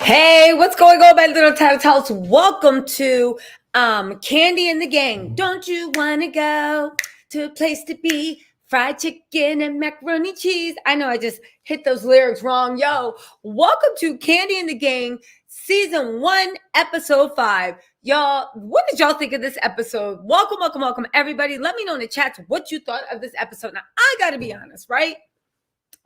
Hey, what's going on, my little TisaTells? Welcome to Kandi and the Gang. Don't you want to go to a place to be? Fried chicken and macaroni cheese. I know I just hit those lyrics wrong. Yo, welcome to Kandi and the Gang, Season 1, Episode 5. Y'all, what did y'all think of this episode? Welcome, everybody. Let me know in the chat what you thought of this episode. Now, I got to be honest, right?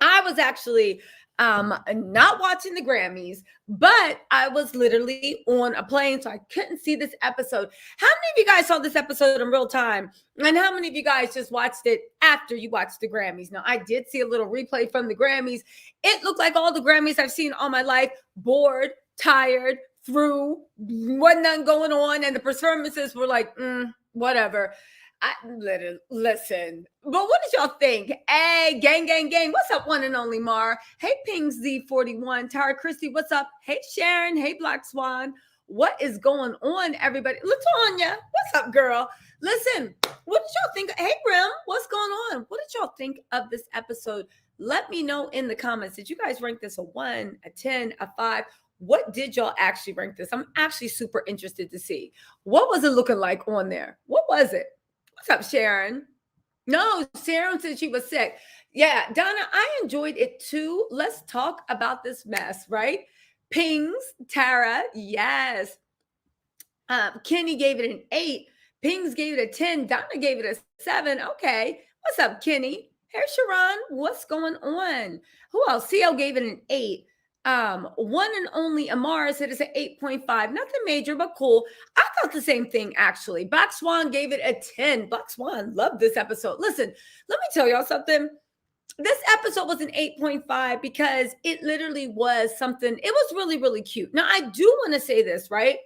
I was actually not watching the Grammys, but I was literally on a plane, so I couldn't see this episode. How many of you guys saw this episode in real time? And how many of you guys just watched it after you watched the Grammys? Now, I did see a little replay from the Grammys. It looked like all the Grammys I've seen all my life. Bored, tired, through, wasn't nothing going on, and the performances were like, whatever. Listen, but what did y'all think? Hey, gang. What's up, one and only Mar? Hey, Pings Z41. Tara Christie, what's up? Hey, Sharon. Hey, Black Swan. What is going on, everybody? Latonya, what's up, girl? Listen, what did y'all think? Hey, Rim, what's going on? What did y'all think of this episode? Let me know in the comments. Did you guys rank this a 1, a 10, a 5? What did y'all actually rank this? I'm actually super interested to see. What was it looking like on there? What was it? What's up, Sharon? No, Sharon said she was sick. Yeah, Donna, I enjoyed it too. Let's talk about this mess, right? Pings, Tara, yes. Kenny gave it an 8. Pings gave it a 10. Donna gave it a 7. Okay. What's up, Kenny? Hey, Sharon, what's going on? Who else? CL gave it an 8. One and only Amara said it's an 8.5. Nothing major, but cool. I thought the same thing, actually. Black Swan gave it a 10. Black Swan loved this episode. Listen, let me tell y'all something. This episode was an 8.5 because it literally was something. It was really, really cute. Now, I do want to say this, right?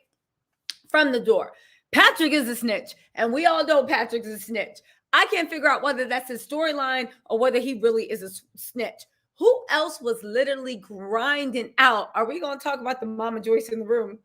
From the door. Patrick is a snitch, and we all know Patrick is a snitch. I can't figure out whether that's his storyline or whether he really is a snitch. Who else was literally grinding out? Are we going to talk about the Mama Joyce in the room?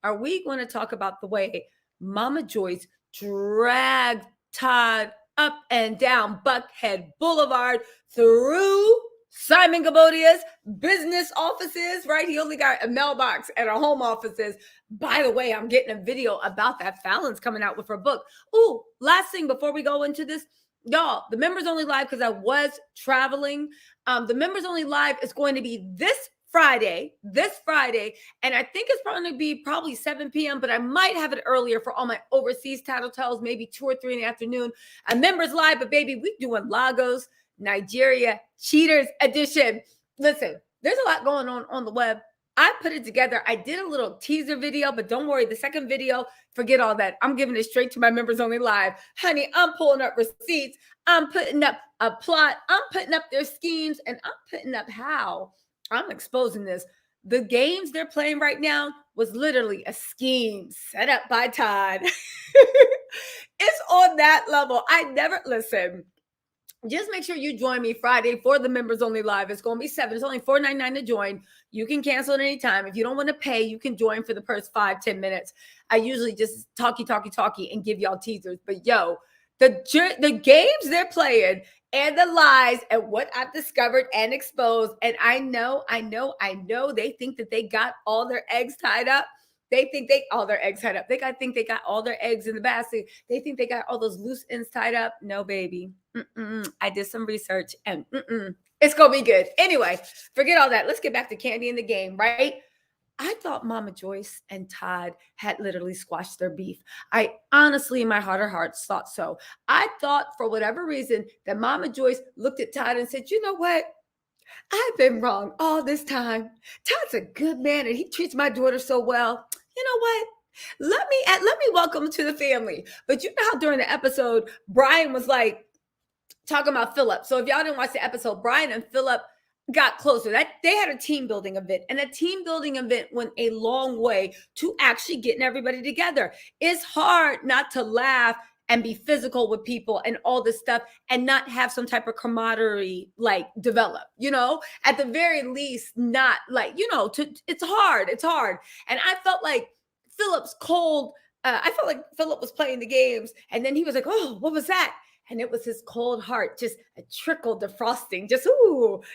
Are we going to talk about the way Mama Joyce dragged Todd up and down Buckhead Boulevard through Simon Gabodia's business offices, right? He only got a mailbox at our home offices. By the way, I'm getting a video about that. Fallon's coming out with her book. Ooh, last thing before we go into this. Y'all, the members only live, because I was traveling. The members only live is going to be this Friday, and I think it's probably going to be probably 7 p.m., but I might have it earlier for all my overseas TisaTells, maybe 2 or 3 in the afternoon. A members live, but baby, we doing Lagos, Nigeria, Cheaters edition. Listen, there's a lot going on the web. I put it together. I did a little teaser video, but don't worry, the second video, forget all that. I'm giving it straight to my members only live. Honey, I'm pulling up receipts. I'm putting up a plot. I'm putting up their schemes, and I'm putting up how I'm exposing this. The games they're playing right now was literally a scheme set up by Todd. It's on that level. Listen. Just make sure you join me Friday for the members only live. It's going to be 7. It's only $4.99 to join. You can cancel at any time. If you don't want to pay, you can join for the first 5-10 minutes. I usually just talky and give y'all teasers. But yo, the games they're playing and the lies and what I've discovered and exposed. And I know. They think that they got all their eggs tied up. They think all their eggs tied up. I think they got all their eggs in the basket. They think they got all those loose ends tied up. No, baby. I did some research and it's going to be good. Anyway, forget all that. Let's get back to Kandi in the game, right? I thought Mama Joyce and Todd had literally squashed their beef. I honestly, in my heart of hearts, thought so. I thought for whatever reason that Mama Joyce looked at Todd and said, you know what? I've been wrong all this time. Todd's a good man and he treats my daughter so well. You know what? Let me welcome him to the family. But you know how during the episode, Brian was like talking about Philip. So if y'all didn't watch the episode, Brian and Philip got closer. That they had a team building event, and a team building event went a long way to actually getting everybody together. It's hard not to laugh and be physical with people and all this stuff and not have some type of camaraderie like develop, at the very least, not like, it's hard. And I felt like Philip's cold. I felt like Philip was playing the games and then he was like, oh, what was that? And it was his cold heart, just a trickle defrosting, just,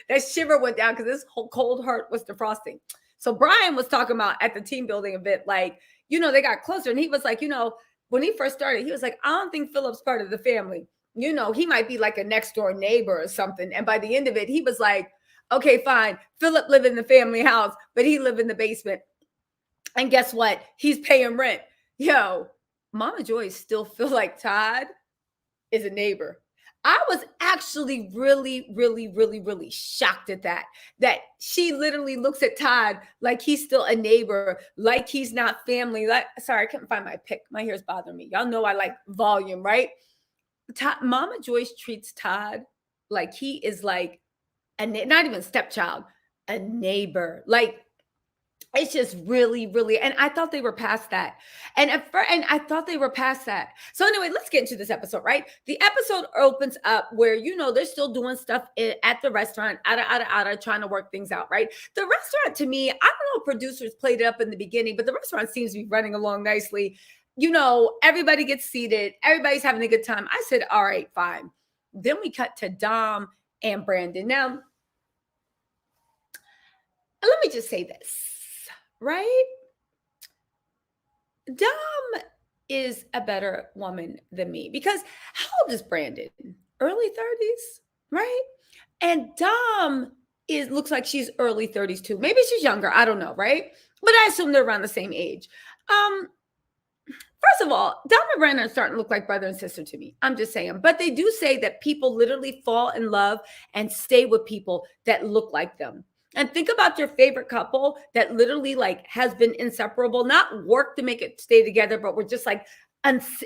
that shiver went down because his whole cold heart was defrosting. So Brian was talking about at the team building event, like, they got closer and he was like, when he first started, he was like, I don't think Philip's part of the family. He might be like a next door neighbor or something. And by the end of it, he was like, okay, fine. Philip live in the family house, but he live in the basement. And guess what? He's paying rent. Mama Joyce still feel like Todd is a neighbor. I was actually really, really, really, really shocked at that she literally looks at Todd like he's still a neighbor, like he's not family. Sorry, I couldn't find my pick. My hair's bothering me. Y'all know I like volume, right? Mama Joyce treats Todd like he is like not even stepchild, a neighbor. Like, it's just really, really, and I thought they were past that. And I thought they were past that. So anyway, let's get into this episode, right? The episode opens up where, they're still doing stuff at the restaurant, trying to work things out, right? The restaurant, to me, I don't know if producers played it up in the beginning, but the restaurant seems to be running along nicely. Everybody gets seated. Everybody's having a good time. I said, all right, fine. Then we cut to Dom and Brandon. Now, let me just say this. Right? Dom is a better woman than me because how old is Brandon? Early 30s, right? And Dom looks like she's early 30s too. Maybe she's younger. I don't know, right? But I assume they're around the same age. First of all, Dom and Brandon are starting to look like brother and sister to me. I'm just saying. But they do say that people literally fall in love and stay with people that look like them. And think about your favorite couple that literally like has been inseparable, not work to make it stay together, but we're just like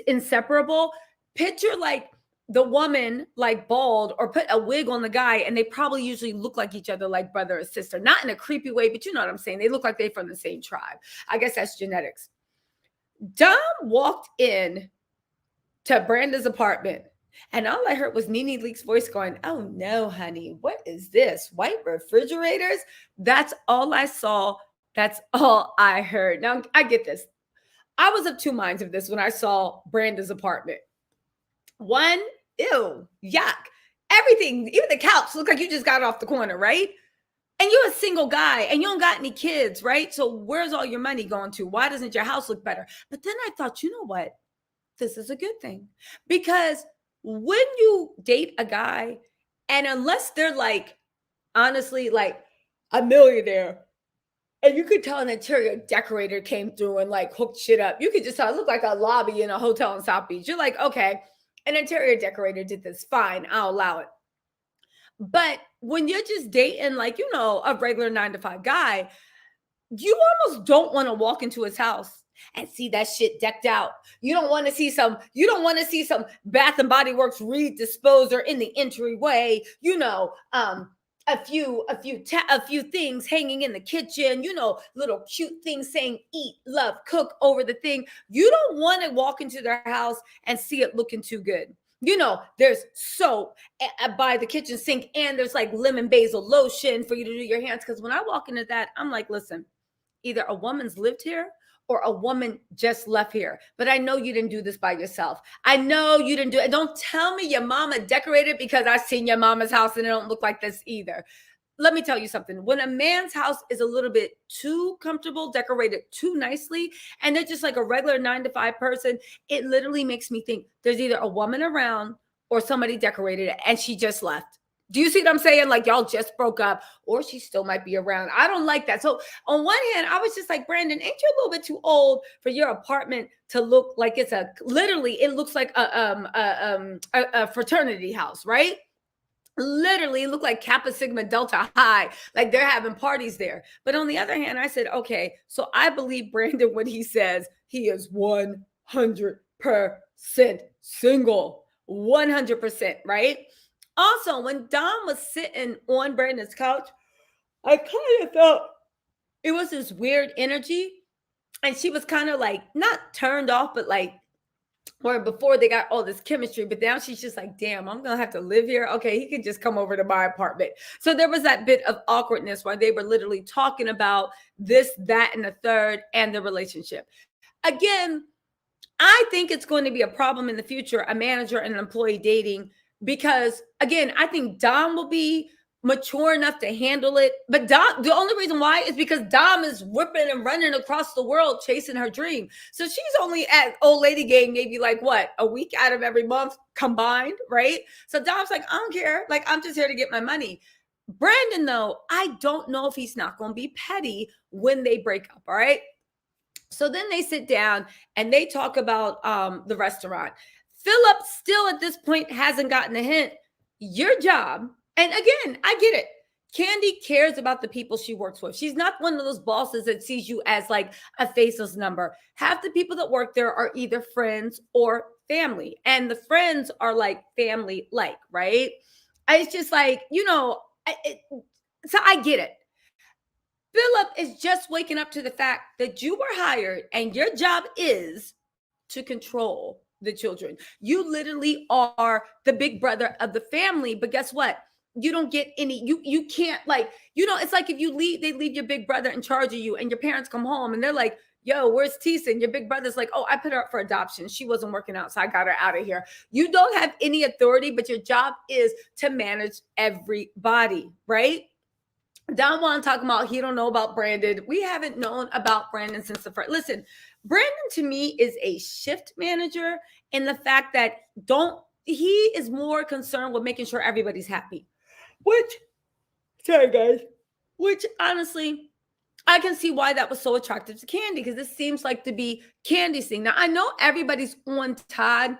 inseparable. Picture like the woman like bald or put a wig on the guy and they probably usually look like each other like brother or sister, not in a creepy way, but you know what I'm saying? They look like they're from the same tribe. I guess that's genetics. Dom walked in to Branda's apartment. And all I heard was Nene Leak's voice going, oh no, honey, what is this? White refrigerators? That's all I saw. That's all I heard. Now, I get this. I was of two minds of this when I saw Branda's apartment. One, ew, yuck. Everything, even the couch, looked like you just got off the corner, right? And you're a single guy and you don't got any kids, right? So where's all your money going to? Why doesn't your house look better? But then I thought, you know what? This is a good thing because when you date a guy, and unless they're like, honestly, like a millionaire, and you could tell an interior decorator came through and like hooked shit up. You could just tell it looked like a lobby in a hotel in South Beach. You're like, okay, an interior decorator did this. Fine, I'll allow it. But when you're just dating, like, a regular 9-to-5 guy, you almost don't want to walk into his house and see that shit decked out. You don't want to see some Bath and Body Works Reed disposer in the entryway, a few things hanging in the kitchen, little cute things saying eat, love, cook over the thing. You don't want to walk into their house and see it looking too good. There's soap by the kitchen sink and there's like lemon basil lotion for you to do your hands. Because when I walk into that, I'm like, listen, either a woman's lived here or a woman just left here. But I know you didn't do this by yourself. I know you didn't do it. Don't tell me your mama decorated because I've seen your mama's house and it don't look like this either. Let me tell you something. When a man's house is a little bit too comfortable, decorated too nicely, and they're just like a regular 9-to-5 person, it literally makes me think there's either a woman around or somebody decorated it and she just left. Do you see what I'm saying? Like y'all just broke up or she still might be around. I don't like that. So on one hand, I was just like, Brandon, ain't you a little bit too old for your apartment to look like it's it looks like a fraternity house, right? Literally look like Kappa Sigma Delta High, like they're having parties there. But on the other hand, I said, okay, so I believe Brandon when he says he is 100% single, 100%, right? Also, when Dom was sitting on Brandon's couch, I kind of felt it was this weird energy. And she was kind of like, not turned off, but like, or before they got all this chemistry, but now she's just like, damn, I'm going to have to live here. Okay, he can just come over to my apartment. So there was that bit of awkwardness while they were literally talking about this, that, and the third, and the relationship. Again, I think it's going to be a problem in the future, a manager and an employee dating, because again, I think Dom will be mature enough to handle it. But Dom, the only reason why is because Dom is whipping and running across the world chasing her dream. So she's only at old lady gang maybe like what, a week out of every month combined, right? So Dom's like, I don't care. Like, I'm just here to get my money. Brandon, though, I don't know if he's not going to be petty when they break up. All right. So then they sit down and they talk about the restaurant. Philip still at this point hasn't gotten a hint. Your job, and again, I get it. Kandi cares about the people she works with. She's not one of those bosses that sees you as like a faceless number. Half the people that work there are either friends or family, and the friends are like family like, right? It's just like, so I get it. Philip is just waking up to the fact that you were hired and your job is to control the children. You literally are the big brother of the family, but guess what? You don't get any, you can't like, it's like if you leave, they leave your big brother in charge of you and your parents come home and they're like, yo, where's Tisa? And your big brother's like, oh, I put her up for adoption. She wasn't working out, so I got her out of here. You don't have any authority, but your job is to manage everybody, right? Don Juan talking about he don't know about Brandon. We haven't known about Brandon since the first. Listen, Brandon to me is a shift manager in the fact that he is more concerned with making sure everybody's happy. Which honestly, I can see why that was so attractive to Kandi, because this seems like to be Kandi's thing. Now I know everybody's on Todd,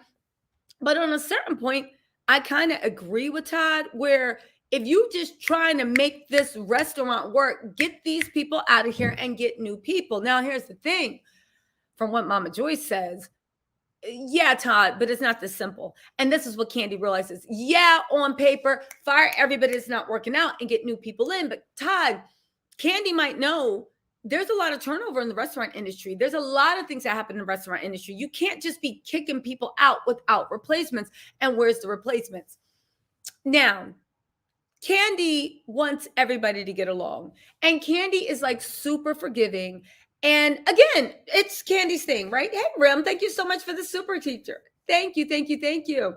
but on a certain point, I kind of agree with Todd where if you just trying to make this restaurant work, get these people out of here and get new people. Now, here's the thing. From what Mama Joyce says, yeah, Todd, but it's not this simple. And this is what Kandi realizes. Yeah, on paper, fire everybody that's not working out and get new people in. But Todd, Kandi might know there's a lot of turnover in the restaurant industry. There's a lot of things that happen in the restaurant industry. You can't just be kicking people out without replacements. And where's the replacements? Now, Kandi wants everybody to get along. And Kandi is like super forgiving. And again, it's Kandi's thing, right? Hey, Rim, thank you so much for the super teacher. Thank you, thank you, thank you.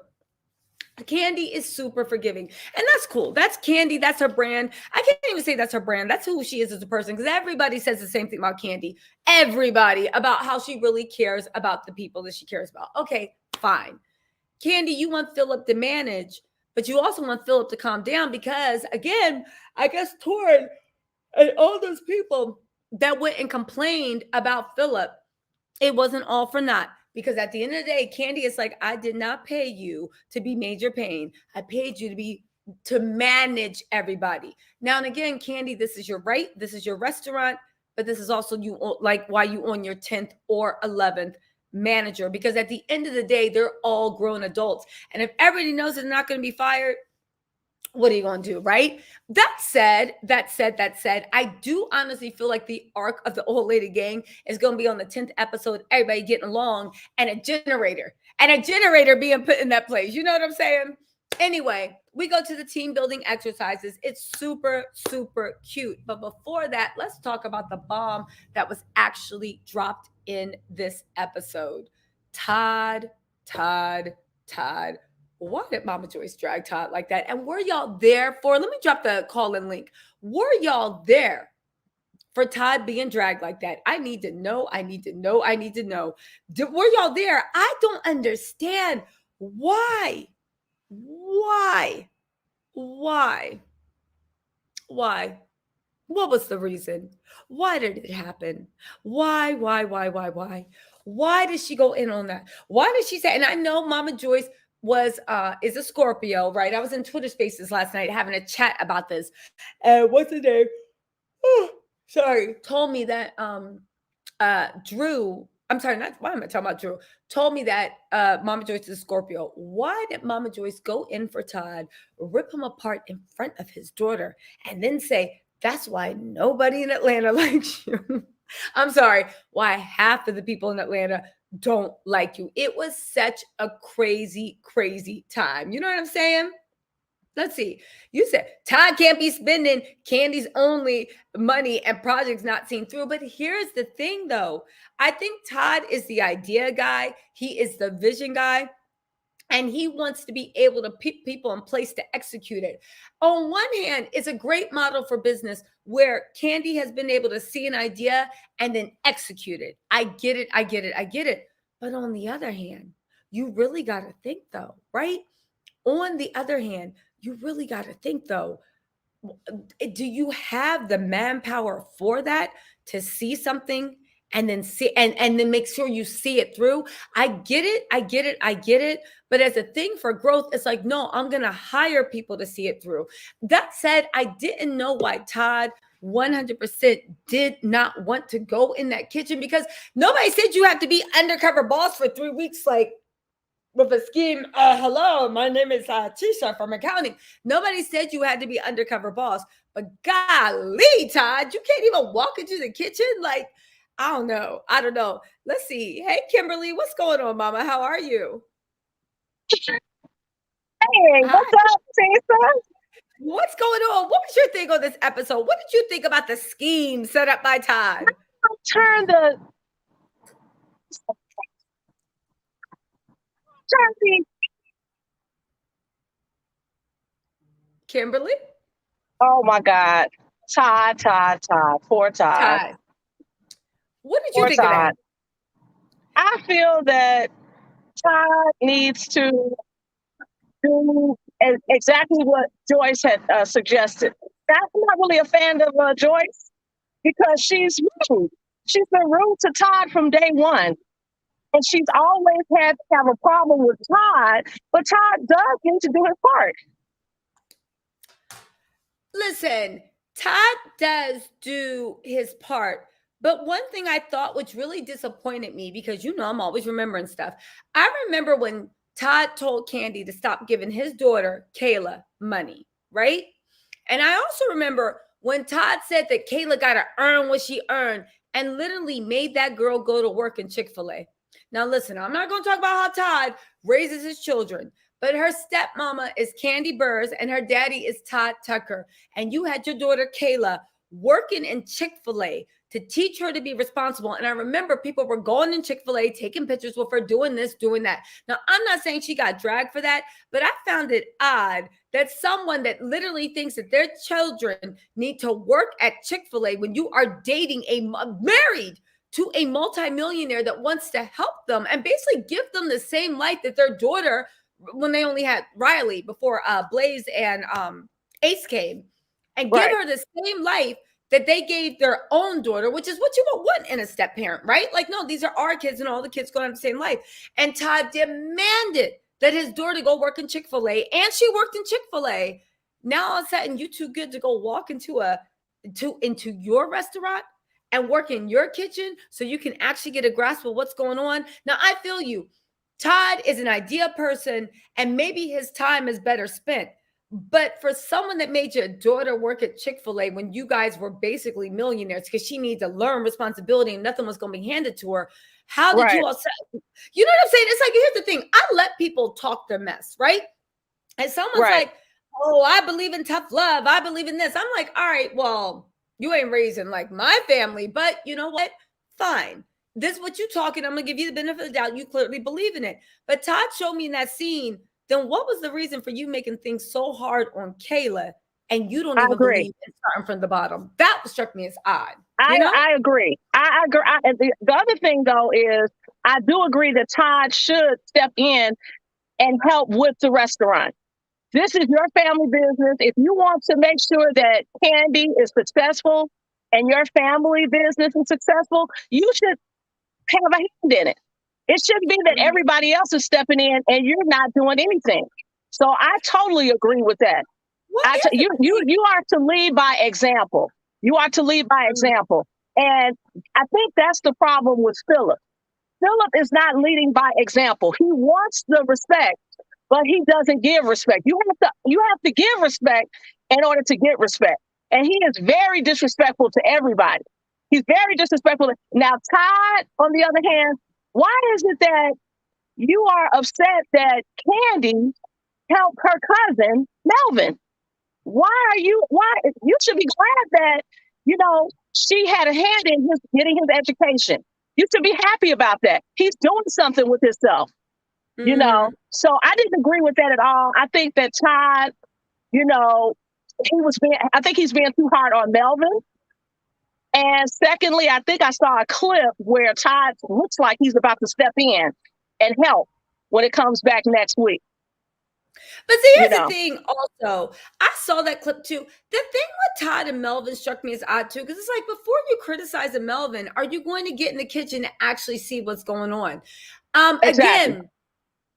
Kandi is super forgiving. And that's cool. That's Kandi. That's her brand. I can't even say that's her brand. That's who she is as a person, because everybody says the same thing about Kandi. Everybody, about how she really cares about the people that she cares about. Okay, fine. Kandi, you want Philip to manage, but you also want Philip to calm down because, again, I guess Todd and all those people that went and complained about Philip, it wasn't all for naught. Because at the end of the day, Kandi is like, I did not pay you to be major pain. I paid you to manage everybody. Now and again, Kandi, this is your right. This is your restaurant, but this is also you like why you on your 10th or 11th manager, because at the end of the day, they're all grown adults. And if everybody knows they're not going to be fired, what are you going to do, right? That said, I do honestly feel like the arc of the old lady gang is going to be on the 10th episode, everybody getting along, and a generator being put in that place. You know what I'm saying? Anyway, we go to the team building exercises. It's super, super cute. But before that, let's talk about the bomb that was actually dropped in this episode. Todd. Why did Mama Joyce drag Todd like that? And were y'all there for, let me drop the call-in link. Were y'all there for Todd being dragged like that? I need to know. Were y'all there? I don't understand why. What was the reason? Why did it happen? Why? Why did she go in on that? Why did she say, and I know Mama Joyce is a Scorpio, right? I was in Twitter Spaces last night having a chat about this. What's the name? Told me that Drew. I'm sorry, why am I talking about Drew? Told me that Mama Joyce is a Scorpio. Why did Mama Joyce go in for Todd, rip him apart in front of his daughter, and then say, that's why nobody in Atlanta likes you? I'm sorry, why half of the people in Atlanta don't like you. It was such a crazy time. You know what I'm saying? Let's see. You said Todd can't be spending Kandi's only money and projects not seen through. But here's the thing, though. I think Todd is the idea guy. He is the vision guy. and he wants to be able to put people in place to execute it. On one hand, it's a great model for business where Kandi has been able to see an idea and then execute it. I get it, I get it, I get it. But on the other hand, you really got to think though, right? On the other hand, you really got to think though, do you have the manpower for that, to see something and then see and then make sure you see it through? I get it, I get it, I get it. But as a thing for growth, it's like, no, I'm gonna hire people to see it through. That said, I didn't know why Todd 100% did not want to go in that kitchen, because nobody said you have to be undercover boss for 3 weeks, like with a scheme. Hello, my name is Tisha from accounting. Nobody said you had to be undercover boss. But golly, Todd, you can't even walk into the kitchen. Like, I don't know. I don't know. Let's see. Hey, Kimberly, what's going on, Mama? How are you? Hey, Hi. what's up, Tisa? What's going on? What was your thing on this episode? What did you think about the scheme set up by Todd? Turn the Kimberly? Oh my God, Todd, poor Todd, Todd. What did you poor think of Todd. that? I feel that Todd needs to do exactly what Joyce had suggested. I'm not really a fan of Joyce because she's rude. She's been rude to Todd from day one. And she's always had to have a problem with Todd, but Todd does need to do his part. Listen, Todd does do his part. But one thing I thought which really disappointed me, because I'm always remembering stuff. I remember when Todd told Kandi to stop giving his daughter, Kayla, money, right? And I also remember when Todd said that Kayla got to earn what she earned and literally made that girl go to work in Chick-fil-A. Now, listen, I'm not going to talk about how Todd raises his children, but her stepmama is Kandi Burrs and her daddy is Todd Tucker. And you had your daughter, Kayla, working in Chick-fil-A to teach her to be responsible. And I remember people were going in Chick-fil-A, taking pictures with her, doing this, doing that. Now, I'm not saying she got dragged for that, but I found it odd that someone that literally thinks that their children need to work at Chick-fil-A when you are dating married to a multimillionaire that wants to help them and basically give them the same life that their daughter, when they only had Riley before Blaze and Ace came, and give her the same life that they gave their own daughter, which is what you would want in a step parent, right? Like, no, these are our kids and all the kids going to have the same life. And Todd demanded that his daughter go work in Chick-fil-A, and she worked in Chick-fil-A. Now all of a sudden you too good to go walk into your restaurant and work in your kitchen so you can actually get a grasp of what's going on. Now, I feel you. Todd is an idea person, and maybe his time is better spent. But for someone that made your daughter work at Chick-fil-A when you guys were basically millionaires because she needed to learn responsibility and nothing was going to be handed to her, how did you all say? You know what I'm saying? It's like, here's the thing. I let people talk their mess, right? And someone's like, oh, I believe in tough love. I believe in this. I'm like, all right, well, you ain't raising like my family, but you know what? Fine. This is what you talking. I'm going to give you the benefit of the doubt. You clearly believe in it. But Todd showed me in that scene, then what was the reason for you making things so hard on Kayla and you don't even believe in starting from the bottom? That struck me as odd. I agree. I agree. The other thing, though, is I do agree that Todd should step in and help with the restaurant. This is your family business. If you want to make sure that Kandi is successful and your family business is successful, you should have a hand in it. It shouldn't be that everybody else is stepping in and you're not doing anything. So I totally agree with that. You are to lead by example. You are to lead by example. And I think that's the problem with Philip. Philip is not leading by example. He wants the respect, but he doesn't give respect. You have to give respect in order to get respect. And he is very disrespectful to everybody. He's very disrespectful. Now, Todd, on the other hand, why is it that you are upset that Kandi helped her cousin, Melvin? Why you should be glad that, she had a hand in getting his education. You should be happy about that. He's doing something with himself. you know. Mhm. So I didn't agree with that at all. I think that Todd, you know, I think he's being too hard on Melvin. And secondly, I think I saw a clip where Todd looks like he's about to step in and help when it comes back next week. But see, You here's the know, thing also. I saw that clip too. The thing with Todd and Melvin struck me as odd too, because it's like before you criticize a Melvin, are you going to get in the kitchen and actually see what's going on? exactly. Again,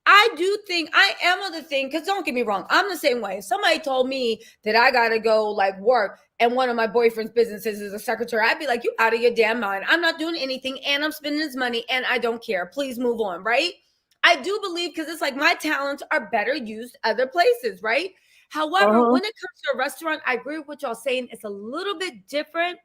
I do think I am of the thing, because don't get me wrong, I'm the same way. If somebody told me that I gotta go like work and one of my boyfriend's businesses is a secretary, I'd be like, you out of your damn mind. I'm not doing anything and I'm spending his money and I don't care. Please move on, right? I do believe, because it's like my talents are better used other places, right? However, Uh-huh. when it comes to a restaurant, I agree with what y'all saying. It's a little bit different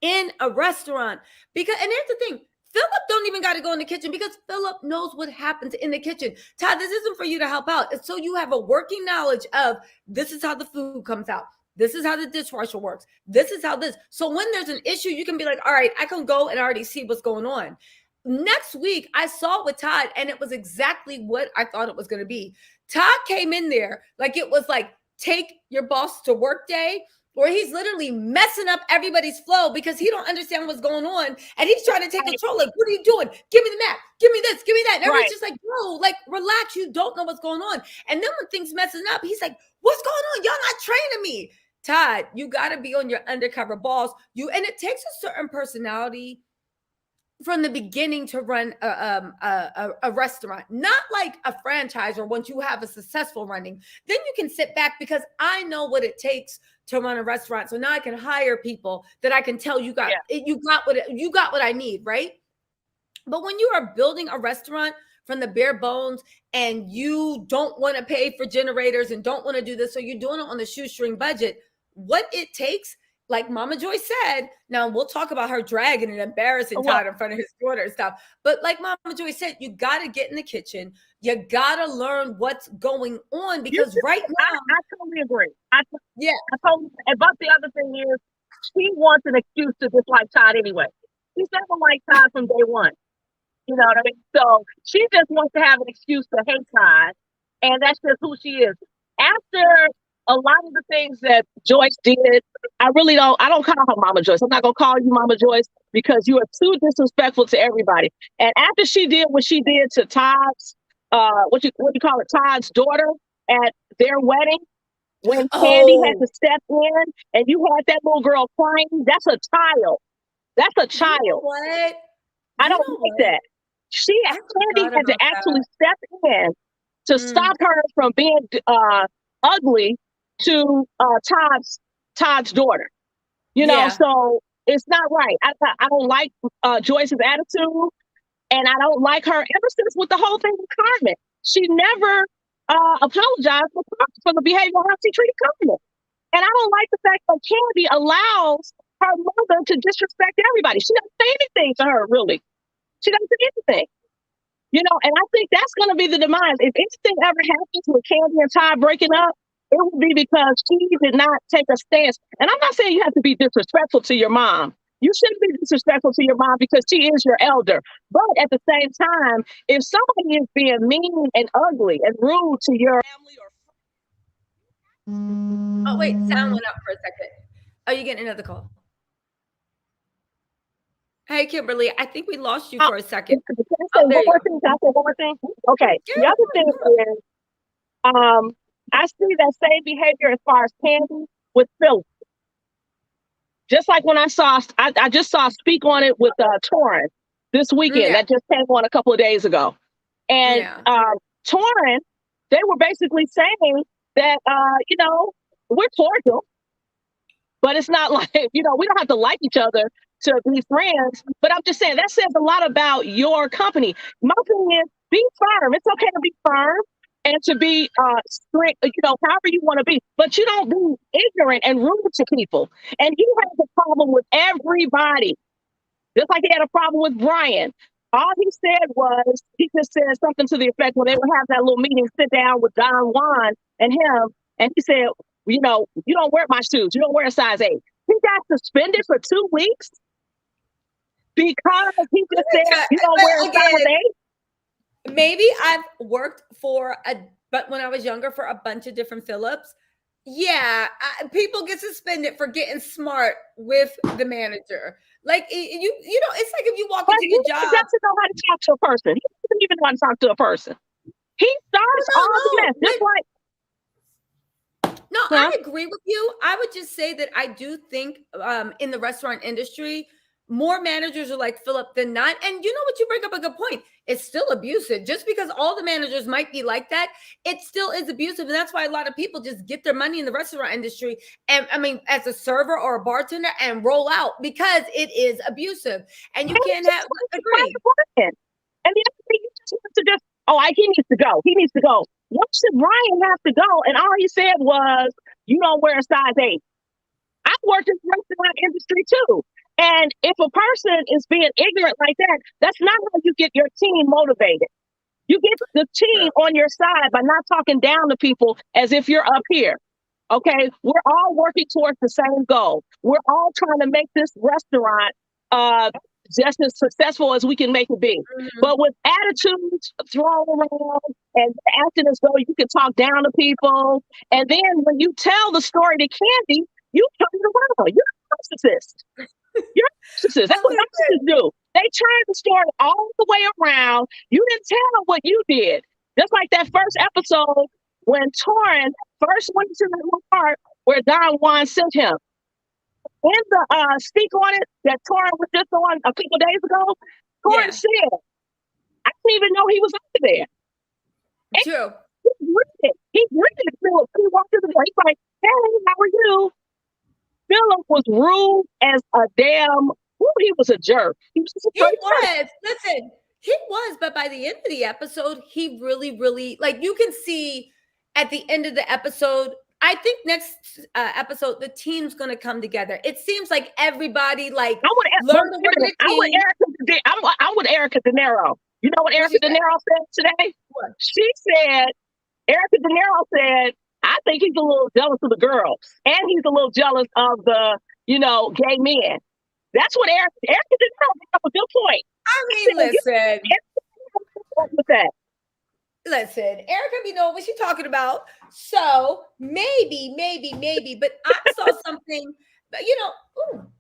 in a restaurant, because, and here's the thing, Philip don't even got to go in the kitchen, because Philip knows what happens in the kitchen. Todd, this isn't for you to help out. It's so you have a working knowledge of, this is how the food comes out. This is how the dishwasher works. This is how this. So when there's an issue, you can be like, all right, I can go and already see what's going on. Next week, I saw it with Todd, and it was exactly what I thought it was going to be. Todd came in there like it was like, take your boss to work day, where he's literally messing up everybody's flow because he don't understand what's going on, and he's trying to take Right. control. Like, what are you doing? Give me the map. Give me this. Give me that. And everybody's Right. just like, bro, like, relax. You don't know what's going on. And then when things messing up, he's like, what's going on? Y'all not training me. Todd, you got to be on your undercover boss. And it takes a certain personality from the beginning to run a restaurant, not like a franchise, or once you have a successful running, then you can sit back, because I know what it takes to run a restaurant. So now I can hire people that I can tell you got Yeah. you got what I need, right? But when you are building a restaurant from the bare bones, and you don't want to pay for generators and don't want to do this, so you're doing it on the shoestring budget, what it takes, like Mama Joyce said, now we'll talk about her dragging and embarrassing Well, Todd in front of his daughter and stuff. But like Mama Joyce said, you got to get in the kitchen. You got to learn what's going on, you because right now, I totally agree. yeah. I totally. But the other thing is, she wants an excuse to dislike Todd anyway. She's never liked Todd from day one. You know what I mean? So she just wants to have an excuse to hate Todd, and that's just who she is. After a lot of the things that Joyce did, I don't call her Mama Joyce. I'm not gonna call you Mama Joyce, because you are too disrespectful to everybody. And after she did what she did to Todd's, what you call it, Todd's daughter at their wedding, when Kandi had Oh, to step in and you had that little girl crying, that's a child. That's a you know child. what? I You don't know like what? that. I Kandi forgot had to about actually that. step in to Mm, stop her from being ugly to Todd's daughter. You know, yeah. so it's not right. I don't like Joyce's attitude, and I don't like her ever since with the whole thing with Carmen. She never apologized for the behavior how she treated Carmen. And I don't like the fact that Kandi allows her mother to disrespect everybody. She doesn't say anything to her, really. She doesn't say anything. You know, and I think that's going to be the demise. If anything ever happens with Kandi and Todd breaking up, it will be because she did not take a stance. And I'm not saying you have to be disrespectful to your mom. You shouldn't be disrespectful to your mom because she is your elder. But at the same time, if somebody is being mean and ugly and rude to your family or Oh, wait, sound went out for a second. Oh, you getting another call? Hey, Kimberly, I think we lost you can for a second. I say Oh, there one you more go. thing? Can I say one more thing? Okay. Yeah, The other go thing ahead. is, I see that same behavior as far as Kandi with Philip. Just like when I just saw Speak on It with Torrin this weekend. Yeah, That just came on a couple of days ago. And yeah. Torrin, they were basically saying that, we're cordial, but it's not like, we don't have to like each other to be friends. But I'm just saying that says a lot about your company. My opinion, be firm. It's okay to be firm and to be strict, however you want to be, but you don't be ignorant and rude to people. And he has a problem with everybody, just like he had a problem with Brian. All he said was, he just said something to the effect when they would have that little meeting, sit down with Don Juan and him, and he said, you don't wear my shoes. You don't wear a size 8. He got suspended for 2 weeks because he Let just me said, tell you don't wear a but size again, 8. maybe I've worked but when I was younger, for a bunch of different Phillips. Yeah, people get suspended for getting smart with the manager. Like it's like if you walk But into he your job. doesn't know how to talk to a person. He doesn't even know how to talk to a person. He starts all the mess. Just like no, I agree with you. I would just say that I do think in the restaurant industry, more managers are like Philip than not. And you know what? You bring up a good point. It's still abusive. Just because all the managers might be like that, it still is abusive. And that's why a lot of people just get their money in the restaurant industry. And I mean, as a server or a bartender and roll out because it is abusive. And you can't have agree. And the other thing, you just want to just, he needs to go. He needs to go. What should Ryan have to go? And all he said was, you don't wear a size 8. I've worked in the restaurant industry too. And if a person is being ignorant like that, that's not how you get your team motivated. You get the team on your side by not talking down to people as if you're up here. Okay, we're all working towards the same goal. We're all trying to make this restaurant just as successful as we can make it be. Mm-hmm. But with attitudes thrown around and acting as though you can talk down to people, and then when you tell the story to Kandi, you turn it around. You're a narcissist. You're a narcissist. That's what narcissists do. They turn the story all the way around. You didn't tell what you did. Just like that first episode when Torin first went to the part where Don Juan sent him. In the speak on it that Torin was just on a couple days ago, Torin said, I didn't even know he was over there. True. He greeted Philip. He walked in the door. He's like, hey, how are you? Philip was rude as a damn, he was a jerk. He was Listen, he was, but by the end of the episode, he really, really, like you can see at the end of the episode, I think next episode, the team's going to come together. It seems like everybody I'm with Erica De Niro. You know what Erica De Niro said today? What? Erica De Niro said, I think he's a little jealous of the girls. And he's a little jealous of the, gay men. That's what Erica De Niro had a good point. I mean, listen. With that. Listen, Erica be knowing what she's talking about. So maybe, but I saw something,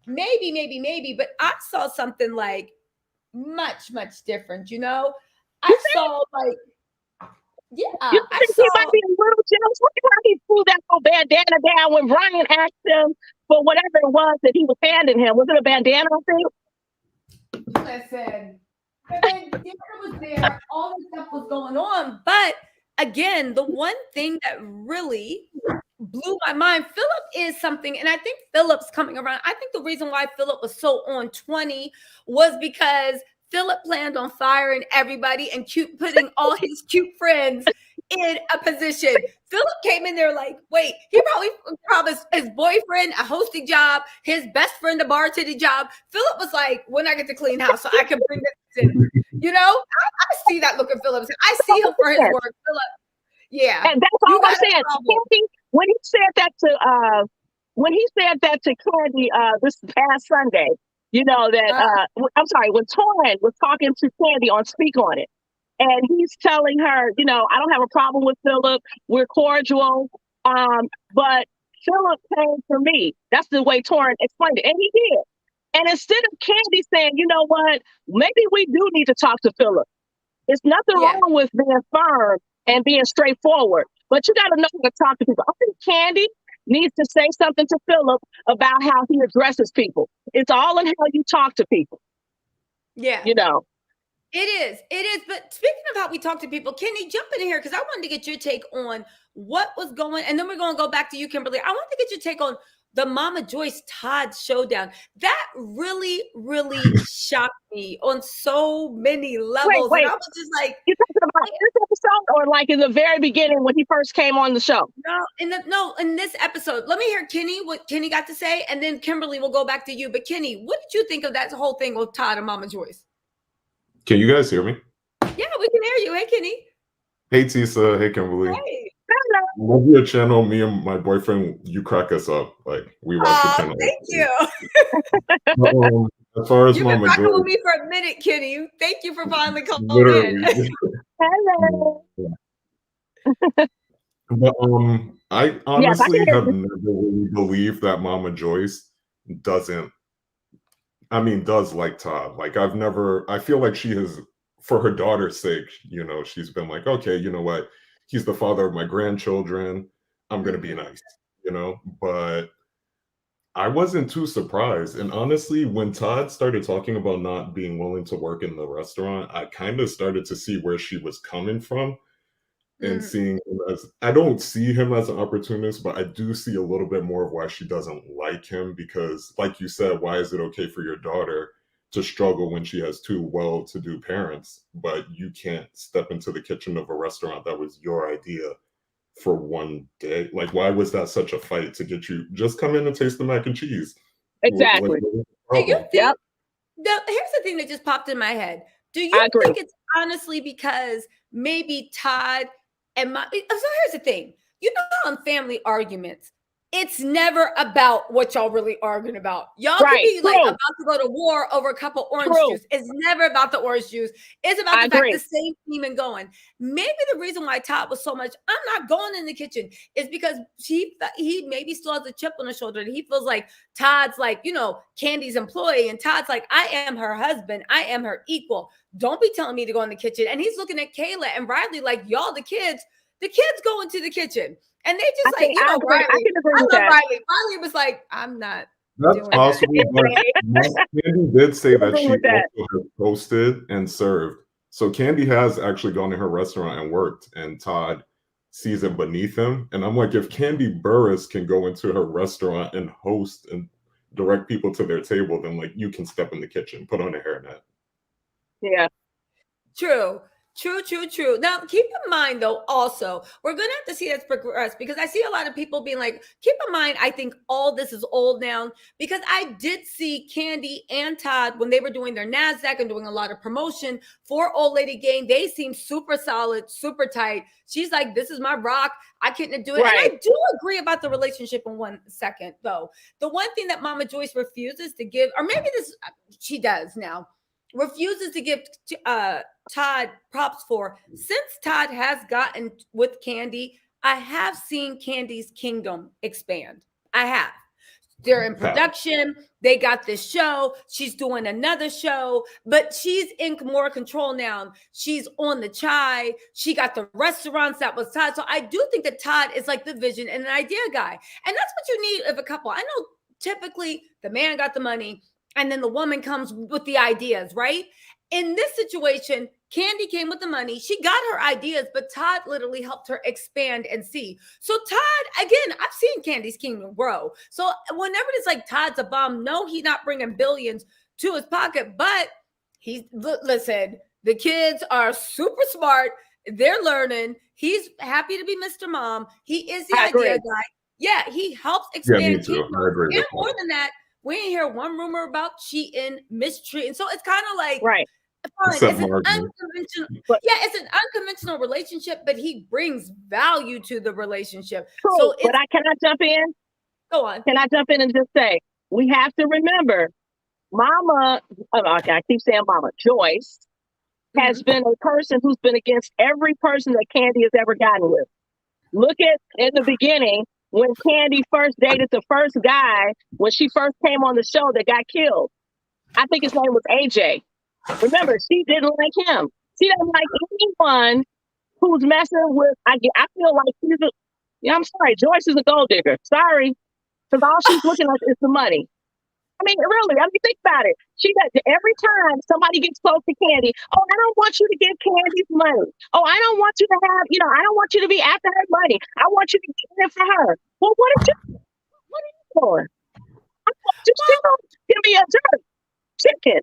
maybe, but I saw something like much, much different, I saw like, he might be a little jealous. Look at how he threw that little bandana down when Ryan asked him for whatever it was that he was handing him. Was it a bandana, I think? Listen. And then dinner was there, all this stuff was going on. But again, the one thing that really blew my mind, Philip is something, and I think Philip's coming around. I think the reason why Philip was so on 20 was because Philip planned on firing everybody and putting all his cute friends in a position. Philip came in there like, wait, he probably promised his boyfriend a hosting job, his best friend a bartending job. Philip was like, when I get to clean house, so I can bring this in. I see that look at Philip. I see him for his work, Philip. Yeah. And that's all I'm saying. Kandi, when he said that to Kandi this past Sunday, when Torin was talking to Kandi on Speak On It, and he's telling her, I don't have a problem with Philip. We're cordial. But Philip came for me. That's the way Torin explained it. And he did. And instead of Kandi saying, you know what, maybe we do need to talk to Philip. There's nothing wrong with being firm and being straightforward. But you got to know how to talk to people. I think Kandi needs to say something to Philip about how he addresses people. It's all in how you talk to people. Yeah. It is. But speaking of how we talk to people, Kenny, jump in here because I wanted to get your take on what was going, and then we're going to go back to you, Kimberly. I wanted to get your take on the Mama Joyce Todd showdown. That really, really shocked me on so many levels. Wait. And I was just like, you're talking about this episode or like in the very beginning when he first came on the show? No, in this episode. Let me hear Kenny, what Kenny got to say, and then Kimberly will go back to you. But Kenny, what did you think of that whole thing with Todd and Mama Joyce? Can you guys hear me? Yeah, we can hear you. Hey, Kenny. Hey, Tisa. Hey, Kimberly. Hey. I love your channel. Me and my boyfriend, you crack us up. Like, we watch the channel. Thank you. As far as You've Mama been rocking Joyce, with me for a minute, Kenny. Thank you for finally coming in. Hello. But I Yes, I can honestly hear have you. never really believed that Mama Joyce doesn't does like Todd. Like I've never I feel like she has for her daughter's sake, she's been like, okay, you know what? He's the father of my grandchildren. I'm gonna be Mhm. nice, but I wasn't too surprised. And honestly, when Todd started talking about not being willing to work in the restaurant, I kind of started to see where she was coming from and Mhm. seeing him as I don't see him as an opportunist, but I do see a little bit more of why she doesn't like him because, like you said, why is it okay for your daughter to struggle when she has two well-to-do parents, but you can't step into the kitchen of a restaurant that was your idea for one day? Like, why was that such a fight to get you just come in and taste the mac and cheese? Like, Exactly. what was the Do you problem? Yep, think here's the thing that just popped in my head. Do you I agree. think it's honestly because maybe Todd and so here's the thing. You know how in family arguments, it's never about what y'all really arguing about. Y'all could Right. be like True. about to go to war over a cup of orange True. juice. It's never about the orange juice. It's about I the fact the agree. same team and going. Maybe the reason why Todd was so much, I'm not going in the kitchen, is because he maybe still has a chip on his shoulder. And he feels like Todd's like, Candy's employee, and Todd's like, I am her husband. I am her equal. Don't be telling me to go in the kitchen. And he's looking at Kayla and Riley like, y'all, the kids go into the kitchen. And they I just like, think I agree. I Riley. can agree I with love that. Riley. Riley was like, I'm not That's doing that. possible, but Candy did say I that agree she with that. also has hosted and served. So Candy has actually gone to her restaurant and worked, and Todd sees it beneath him. And I'm like, if Candy Burris can go into her restaurant and host and direct people to their table, then like you can step in the kitchen, put on a hairnet. Yeah. True. True. Now, keep in mind, though, also, we're going to have to see this progress because I see a lot of people being like, keep in mind, I think all this is old now because I did see Kandi and Todd when they were doing their NASDAQ and doing a lot of promotion for Old Lady Gang. They seem super solid, super tight. She's like, this is my rock. I couldn't do it. Right. And I do agree about the relationship in 1 second, though. The one thing that Mama Joyce refuses to give, or maybe this, she does now, refuses to give Todd props for. Since Todd has gotten with Kandi, I have seen Kandi's kingdom expand. I have. They're in production. They got this show. She's doing another show, but she's in more control now. She's on the chai. She got the restaurants that was Todd. So I do think that Todd is like the vision and an idea guy. And that's what you need of a couple. I know typically the man got the money and then the woman comes with the ideas, right? In this situation, Kandi came with the money. She got her ideas, but Todd literally helped her expand and see. So Todd, again, I've seen Kandi's kingdom grow. So whenever it's like Todd's a bum, no, he's not bringing billions to his pocket, but listen, the kids are super smart. They're learning. He's happy to be Mr. Mom. He is the I idea agree. guy. Yeah, he helps Yeah, me expand too. kingdoms. I agree And with more that. than that, we ain't hear one rumor about cheating, mistreating. So it's kind of like, Right. fine, Except it's an Marvin. unconventional, But it's an unconventional relationship, but he brings value to the relationship. true. So But it's can I jump in? go on. Can I jump in and just say we have to remember Mama, I keep saying Mama, Joyce has been a person who's been against every person that Kandi has ever gotten with. Look at in the beginning when Kandi first dated the first guy, when she first came on the show that got killed. I think his name was AJ. Remember, she didn't like him. She doesn't like anyone who's messing with. I feel like I'm sorry, Joyce is a gold digger. Sorry, because all she's looking at is the money. I mean, really, think about it. She does every time somebody gets close to Kandi. Oh, I don't want you to give Candy's money. Oh, I don't want you to have, I don't want you to be after her money. I want you to get it for her. Well, what are you doing? I want you to give me a jerk chicken.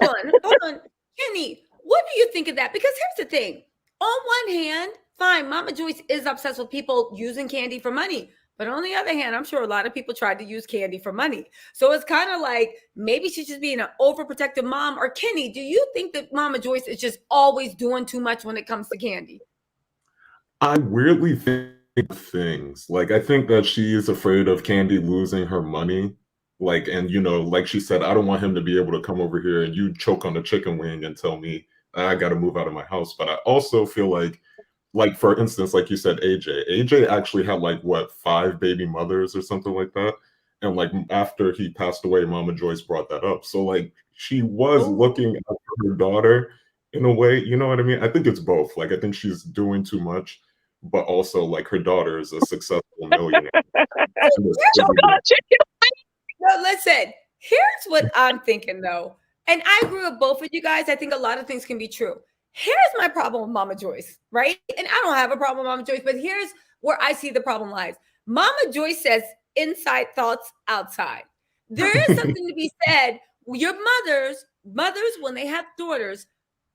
Well, hold on. Kenny, what do you think of that? Because here's the thing. On one hand, fine, Mama Joyce is obsessed with people using Kandi for money. But on the other hand, I'm sure a lot of people tried to use Kandi for money. So it's kind of like maybe she's just being an overprotective mom. Or Kenny, do you think that Mama Joyce is just always doing too much when it comes to Kandi? I weirdly think things. Like I think that she is afraid of Kandi losing her money. Like, and like she said, I don't want him to be able to come over here and you choke on the chicken wing and tell me I got to move out of my house. But I also feel like for instance, like you said, AJ actually had like what 5 baby mothers or something like that. And like after he passed away, Mama Joyce brought that up. So like she was Ooh. looking after her daughter in a way, you know what I mean? I think it's both. Like I think she's doing too much, but also like her daughter is a successful millionaire. And it's So really gonna check it. No, listen, here's what I'm thinking though. And I agree with both of you guys. I think a lot of things can be true. Here's my problem with Mama Joyce, right? And I don't have a problem with Mama Joyce, but here's where I see the problem lies. Mama Joyce says, inside thoughts, outside. There is something to be said. Your mothers, when they have daughters,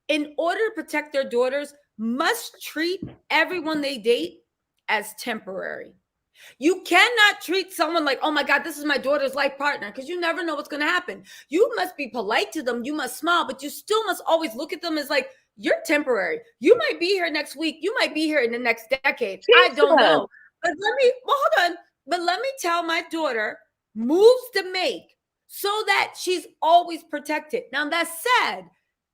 in order to protect their daughters, must treat everyone they date as temporary. You cannot treat someone like, oh my God, this is my daughter's life partner, because you never know what's going to happen. You must be polite to them. You must smile, but you still must always look at them as like, you're temporary. You might be here next week. You might be here in the next decade. I don't know. But hold on. But let me tell my daughter moves to make so that she's always protected. Now, that said,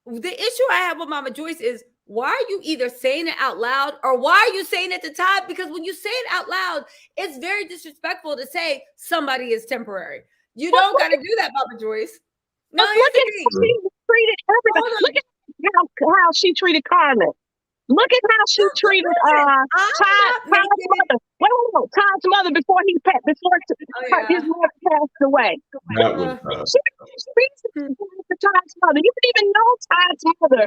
the issue I have with Mama Joyce is, why are you either saying it out loud or why are you saying it to Todd? Because when you say it out loud, it's very disrespectful to say somebody is temporary. You don't got to do that, Mama Joyce. No, look at how she treated everybody. Look at how she treated Carmen. Look at how she treated Todd's mother. Wait, Todd's mother before his mother passed away. That was She Todd's mother. You didn't even know Todd's mother,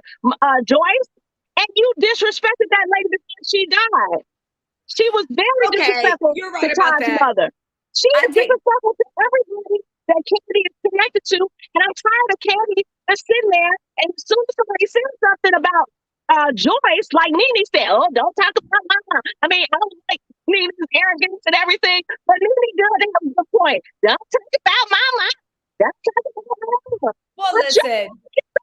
Joyce, and you disrespected that lady before she died. She was very disrespectful to Todd's mother. She is disrespectful to everybody that Kandi is connected to, and I'm tired of Kandi just sitting there, and as soon as somebody says something about Joyce, like Nene said, oh, don't talk about my mom. I mean, I don't like Nene's arrogance and everything, but Nene does have a good point. Don't talk about my mom. Don't talk about my mom. Well, listen.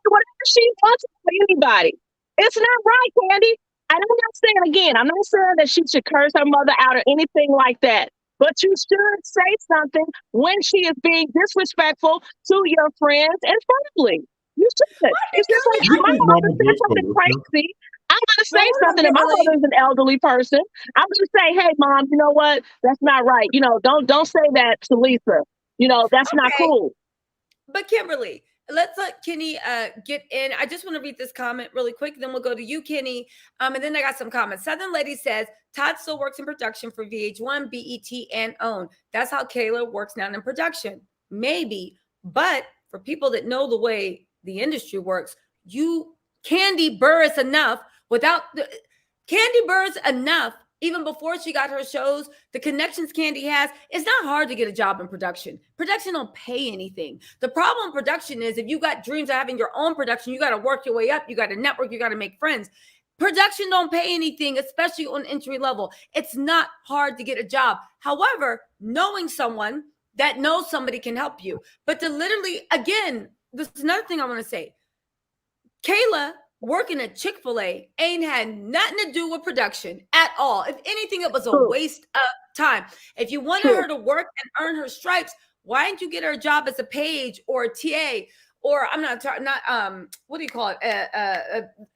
Whatever she wants for anybody. It's not right, Kandi. And I'm not saying that she should curse her mother out or anything like that. But you should say something when she is being disrespectful to your friends and family. You should. It's just like my mother said something crazy. I'm going to say something, and my mother's an elderly person. I'm going to say, hey, Mom, you know what? That's not right. You know, don't say that to Lisa. You know, that's not cool. But Kimberly, let's let Kenny get in. I just want to read this comment really quick. Then we'll go to you, Kenny. And then I got some comments. Southern Lady says, Todd still works in production for VH1, BET, and OWN. That's how Kayla works now in production. Maybe. But for people that know the way the industry works, Kandi Burruss enough even before she got her shows, the connections Kandi has, it's not hard to get a job in production. Production don't pay anything. The problem in production is if you got dreams of having your own production, you got to work your way up. You got to network. You got to make friends. Production don't pay anything, especially on entry level. It's not hard to get a job. However, knowing someone that knows somebody can help you. But to literally, again, this is another thing I want to say. Kayla working at Chick-fil-A ain't had nothing to do with production at all. If anything, it was a waste of time. If you wanted her to work and earn her stripes, why didn't you get her a job as a page or a TA or what do you call it?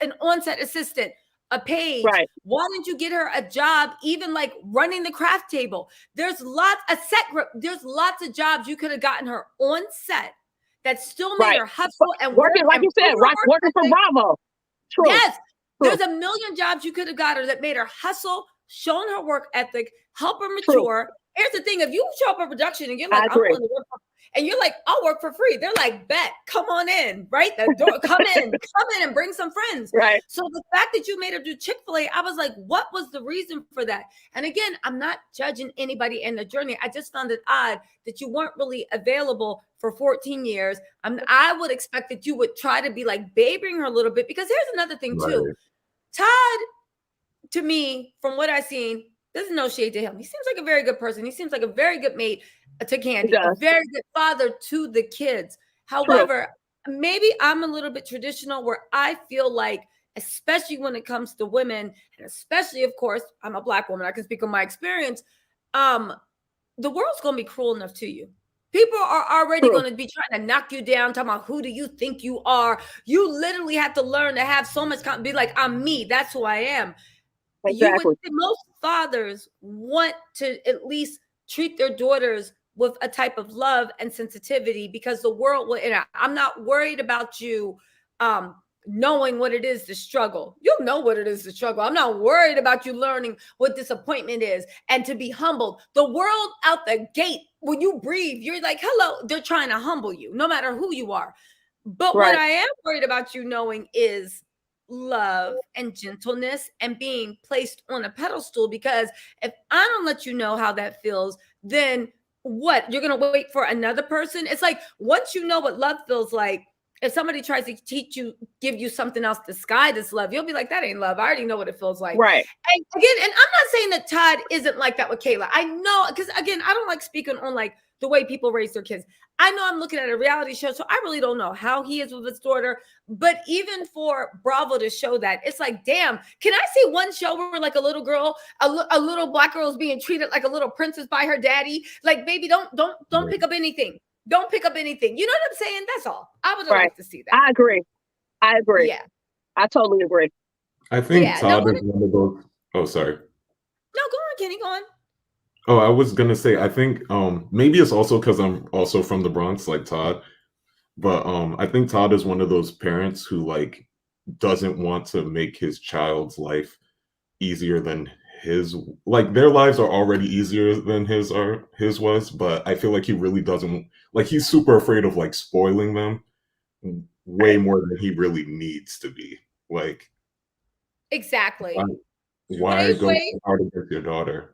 An on-set assistant, a page. Right. Why didn't you get her a job even like running the craft table? There's lots of jobs you could have gotten her on set that still made her hustle and working, like you said, working for Bravo. True. Yes, there's a million jobs you could have got her that made her hustle, shown her work ethic, help her mature. Here's the thing: if you show up in production and you're like, I'm willing to work and you're like, I'll work for free. They're like, bet, come on in, right? The door, come in and bring some friends. Right. So the fact that you made her do Chick-fil-A, I was like, what was the reason for that? And again, I'm not judging anybody in the journey. I just found it odd that you weren't really available for 14 years. I would expect that you would try to be like babying her a little bit, because here's another thing too. Todd, to me, from what I've seen, there's no shade to him. He seems like a very good person. He seems like a very good mate to Kandi, a very good father to the kids. However, maybe I'm a little bit traditional where I feel like, especially when it comes to women, and especially, of course, I'm a Black woman, I can speak on my experience. The world's going to be cruel enough to you. People are already True. going to be trying to knock you down, talking about who do you think you are. You literally have to learn to have so much be like, I'm me. That's who I am. You would Exactly. most fathers want to at least treat their daughters with a type of love and sensitivity, because the world will interact. I'm not worried about you knowing what it is to struggle. You'll know what it is to struggle. I'm not worried about you learning what disappointment is and to be humbled. The world out the gate, when you breathe, you're like, hello, they're trying to humble you, no matter who you are. But what Right. I am worried about you knowing is love and gentleness and being placed on a pedestal, because if I don't let you know how that feels, then what? You're going to wait for another person? It's like, once you know what love feels like, if somebody tries to teach you, give you something else disguised as love, you'll be like, that ain't love. I already know what it feels like. Right. And again, and I'm not saying that Todd isn't like that with Kayla. I know, because again, I don't like speaking on like the way people raise their kids. I know I'm looking at a reality show, so I really don't know how he is with his daughter. But even for Bravo to show that, it's like, damn, can I see one show where like a little girl, a little Black girl is being treated like a little princess by her daddy? Like, baby, don't pick up anything. Don't pick up anything. You know what I'm saying? That's all. I would like to see that. I agree. Yeah. I totally agree. I think Todd is one of those. Oh, sorry. No, go on, Kenny. Go on. Oh, I was gonna say, I think maybe it's also because I'm also from the Bronx, like Todd. But I think Todd is one of those parents who like doesn't want to make his child's life easier than his. Like their lives are already easier than his was, but I feel like he really doesn't, like he's super afraid of like spoiling them way more than he really needs to be. Like exactly. Why go so hard against your daughter?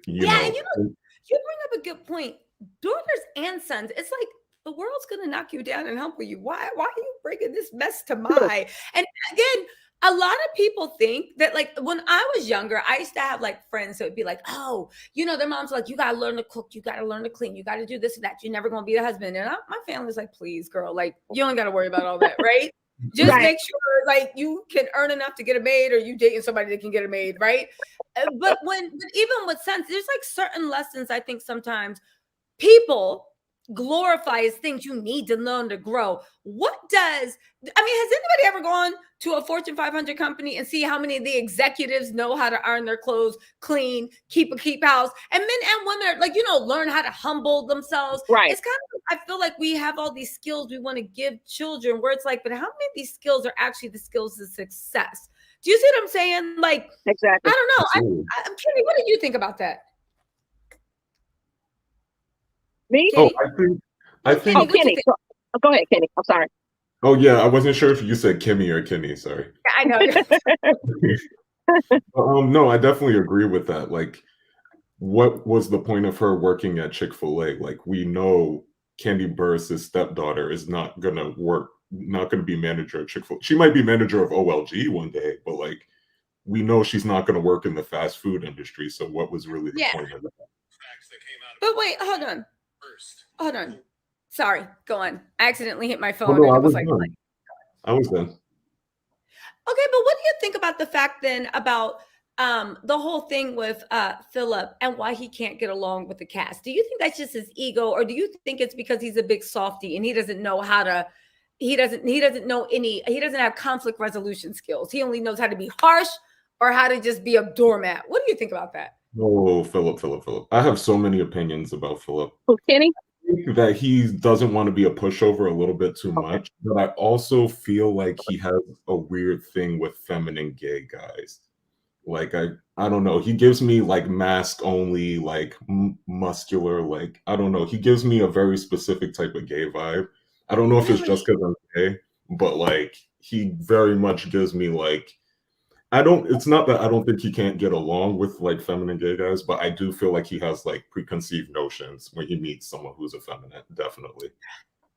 You know, and you bring up a good point. Daughters and sons, it's like the world's gonna knock you down and humble you. Why are you bringing this mess to my? And again, a lot of people think that, like, when I was younger, I used to have like friends that would be like, oh, you know, their mom's like, you gotta learn to cook, you gotta learn to clean, you gotta do this and that. You're never gonna be a husband. And my family's like, please, girl, like, you don't gotta worry about all that, right? Just make sure like you can earn enough to get a maid, or you dating somebody that can get a maid, right? But even with sons, there's like certain lessons I think sometimes people glorify as things you need to learn to grow. Has anybody ever gone to a Fortune 500 company and see how many of the executives know how to iron their clothes, clean, keep house, and men and women are like, learn how to humble themselves. Right. It's kind of, I feel like we have all these skills we want to give children, where it's like, but how many of these skills are actually the skills of success? Do you see what I'm saying? Like, exactly. I don't know. Kenny, what do you think about that? Me? Oh, I think. Oh, Kenny. Go ahead, Kenny. I'm sorry. Oh yeah, I wasn't sure if you said Kimmy or Kenny. Sorry. I know. No, I definitely agree with that. Like, what was the point of her working at Chick-fil-A? Like, we know Kandi Burruss's stepdaughter is not gonna be manager at Chick-fil-A. She might be manager of OLG one day, but like, we know she's not gonna work in the fast food industry. So what was really the point of that? But wait, hold on. Sorry, go on. I accidentally hit my phone. Oh, no, I was done. Okay, but what do you think about the fact then about the whole thing with Philip and why he can't get along with the cast? Do you think that's just his ego, or do you think it's because he's a big softie and he doesn't know how to? He doesn't have conflict resolution skills. He only knows how to be harsh or how to just be a doormat. What do you think about that? Oh, Philip. I have so many opinions about Philip. Oh, Kenny? I think that he doesn't want to be a pushover a little bit too much, but I also feel like he has a weird thing with feminine gay guys. Like, I don't know. He gives me like mask only, like muscular, like, I don't know. He gives me a very specific type of gay vibe. I don't know if it's just because I'm gay, but like, he very much gives me like, it's not that I don't think he can't get along with like feminine gay guys, but I do feel like he has like preconceived notions when he meets someone who's effeminate, definitely.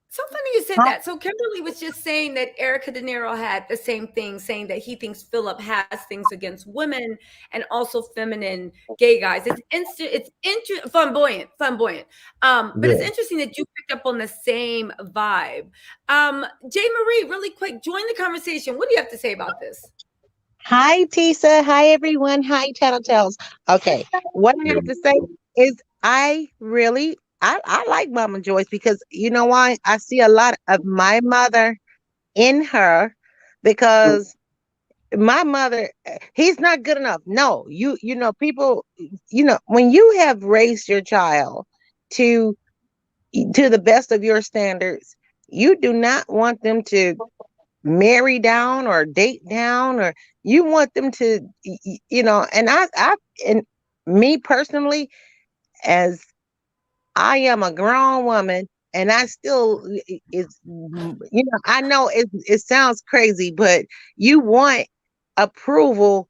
So funny you said that. So Kimberly was just saying that Erica De Niro had the same thing, saying that he thinks Philip has things against women and also feminine gay guys. It's flamboyant. But it's interesting that you picked up on the same vibe. Jay Marie, really quick, join the conversation. What do you have to say about this? Hi, Tisa. Hi, everyone. Hi, TisaTells. Okay, what I have to say is I really I like Mama Joyce because you know why? I see a lot of my mother in her because my mother, he's not good enough. No, you know, people, you know, when you have raised your child to to the best of your standards, you do not want them to marry down or date down, or you want them to you know, and and me personally, as I am a grown woman and I still it's you know, I know it sounds crazy, but you want approval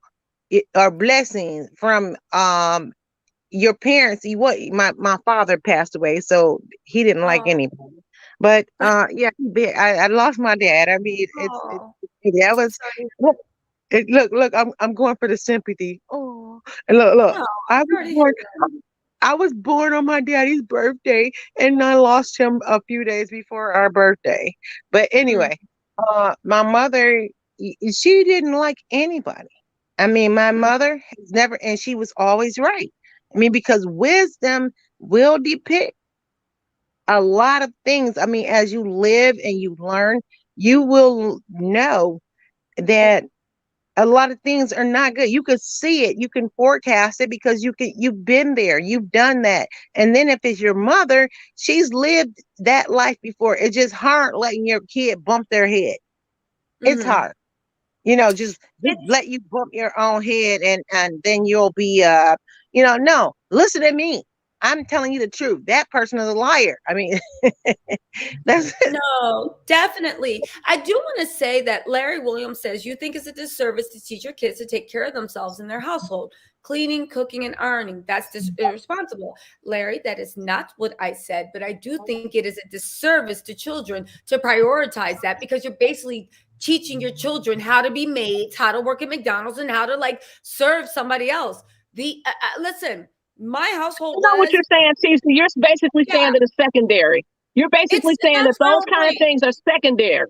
or blessings from your parents. You what my father passed away, so he didn't like Oh, anybody. But yeah, I lost my dad. I mean, oh, that so was sorry. look, I'm going for the sympathy. Oh, and look, No, I was sorry to hear born. that. I was born on my daddy's birthday, and I lost him a few days before our birthday. But Mm, anyway, my mother, she didn't like anybody. I mean, my mm, mother has never, and she was always right. I mean, because wisdom will depict a lot of things. I mean, as you live and you learn, you will know that a lot of things are not good. You can see it, you can forecast it because you've been there, you've done that. And then if it's your mother, she's lived that life before. It's just hard letting your kid bump their head. It's mhm. hard. You know, just It's let you bump your own head and then you'll be you know, no, listen to me. I'm telling you the truth. That person is a liar. I mean, that's No, definitely. I do want to say that Larry Williams says you think it's a disservice to teach your kids to take care of themselves in their household, cleaning, cooking, and ironing. That's irresponsible. Larry, that is not what I said, but I do think it is a disservice to children to prioritize that because you're basically teaching your children how to be maids, how to work at McDonald's, and how to like serve somebody else. Listen, my I household know what was you're saying, Cece. You're basically saying yeah. that it's secondary. You're It's basically saying that that's my those whole kind of point. things are secondary.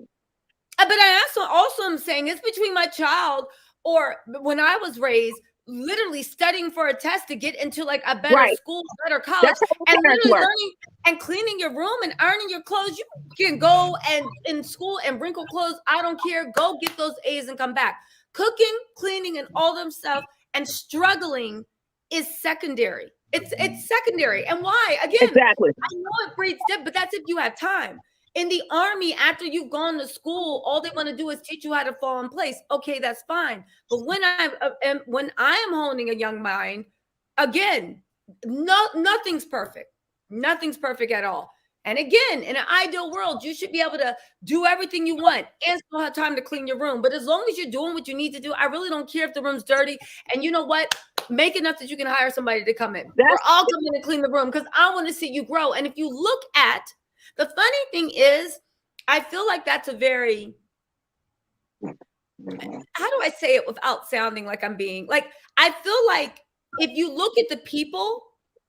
But I also am saying it's between my child or when I was raised, literally studying for a test to get into like a better Right. school, better college, That's how my and parents literally were. learning and cleaning your room and ironing your clothes. You can go and in school and wrinkle clothes. I don't care. Go get those A's and come back. Cooking, cleaning, and all them stuff and struggling is secondary. It's secondary. And why? Again, Exactly. I know it breeds dip, but that's if you have time. In the army, after you've gone to school, all they want to do is teach you how to fall in place. Okay, that's fine. But when I am honing a young mind, again, nothing's perfect. Nothing's perfect at all. And again, in an ideal world, you should be able to do everything you want and still have time to clean your room. But as long as you're doing what you need to do, I really don't care if the room's dirty. And you know what? Make enough that you can hire somebody to come in, or That's I'll come in and clean the room because I want to see you grow. And if you look at the funny thing is, I feel like that's a very, how do I say it without sounding like I'm being like, I feel like if you look at the people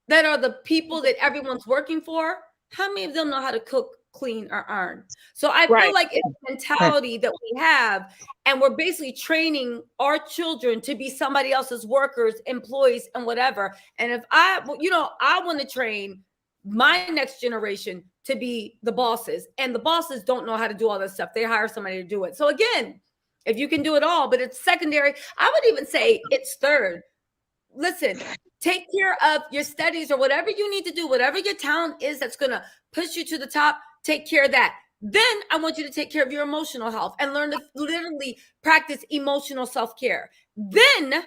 that are the people that everyone's working for, how many of them know how to cook, clean, or iron? So I feel right. like it's a mentality that we have, and we're basically training our children to be somebody else's workers, employees, and whatever. And if I, you know, I want to train my next generation to be the bosses, and the bosses don't know how to do all this stuff. They hire somebody to do it. So again, if you can do it all, but it's secondary, I would even say it's third. Listen, take care of your studies or whatever you need to do, whatever your talent is that's going to push you to the top, take care of that. Then I want you to take care of your emotional health and learn to literally practice emotional self-care. Then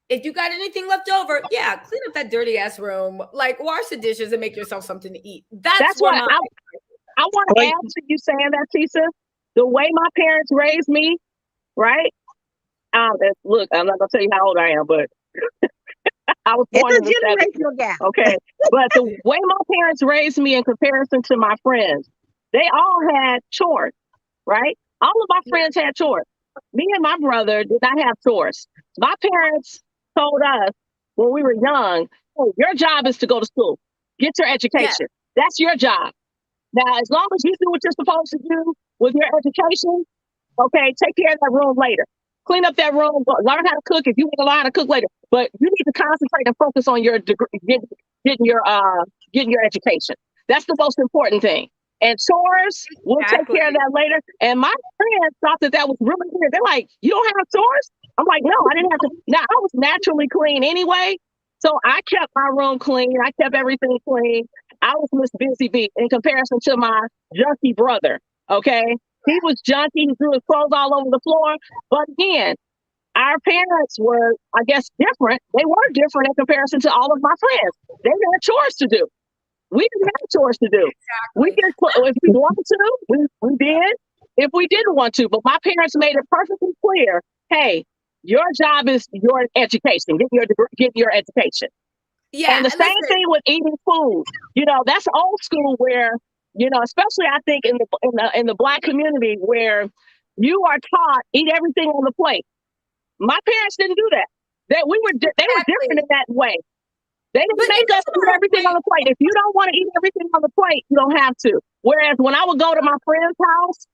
if you got anything left over, yeah, clean up that dirty ass room, like wash the dishes and make yourself something to eat. That's That's where what my I want to add to you saying that, Tisa. The way my parents raised me, right? Look, I'm not gonna tell you how old I am, but I was it's born in a the 70s. generational gap. Okay. But the way my parents raised me in comparison to my friends, they all had chores, right? All of my friends had chores. Me and my brother did not have chores. My parents told us when we were young, "Oh, your job is to go to school, get your yes, education. That's your job. Now, as long as you do what you're supposed to do with your education, okay, take care of that room later. Clean up that room, learn how to cook if you want to learn how to cook later. But you need to concentrate and focus on your degree, getting your getting your education. That's the most important thing. And chores, we'll take care of that later. And my friends thought that was really weird. They're like, you don't have chores? I'm like, no, I didn't have to. Now, I was naturally clean anyway. So I kept my room clean. I kept everything clean. I was Miss Busy Bee in comparison to my junky brother. Okay. He was junky. He threw his clothes all over the floor. But again, our parents were, I guess, different. They were different in comparison to all of my friends. They had chores to do. We didn't have chores to do. We did, if we wanted to, we did. If we didn't want to, but my parents made it perfectly clear, hey, your job is your education. Get your education. Yeah. And the same thing with eating food. You know, that's old school where, you know, especially I think in the Black community where you are taught eat everything on the plate. My parents didn't do that. They were different in that way. They didn't make us eat everything on the plate. If you don't want to eat everything on the plate, you don't have to. Whereas when I would go to my friend's house,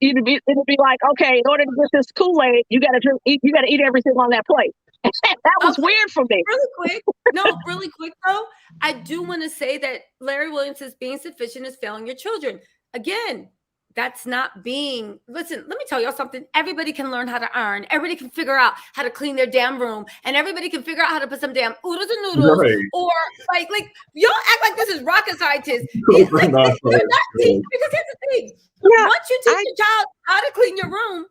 it'd be like, okay, in order to get this Kool-Aid, you gotta eat everything on that plate. That was weird for me. Really quick though, I do want to say that Larry Williams says being sufficient is failing your children. Again, that's not being, listen, let me tell y'all something. Everybody can learn how to iron. Everybody can figure out how to clean their damn room. And everybody can figure out how to put some damn oodles and noodles. Right. Or like y'all act like this is rocket scientists. You're not teaching, because here's the thing. Yeah, once you teach your child how to clean your room,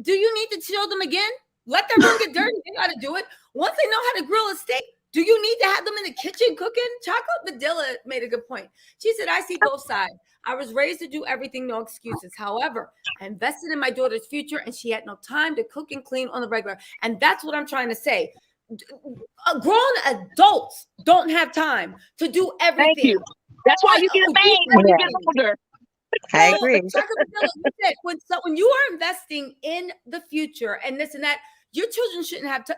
do you need to show them again? Let their room get dirty. They know how to do it. Once they know how to grill a steak, do you need to have them in the kitchen cooking? Chocolate Badilla made a good point. She said, I see both sides. I was raised to do everything, no excuses. However, I invested in my daughter's future and she had no time to cook and clean on the regular. And that's what I'm trying to say. Grown adults don't have time to do everything. Thank you. That's why you get a maid when you get older. I agree. When you are investing in the future and this and that, your children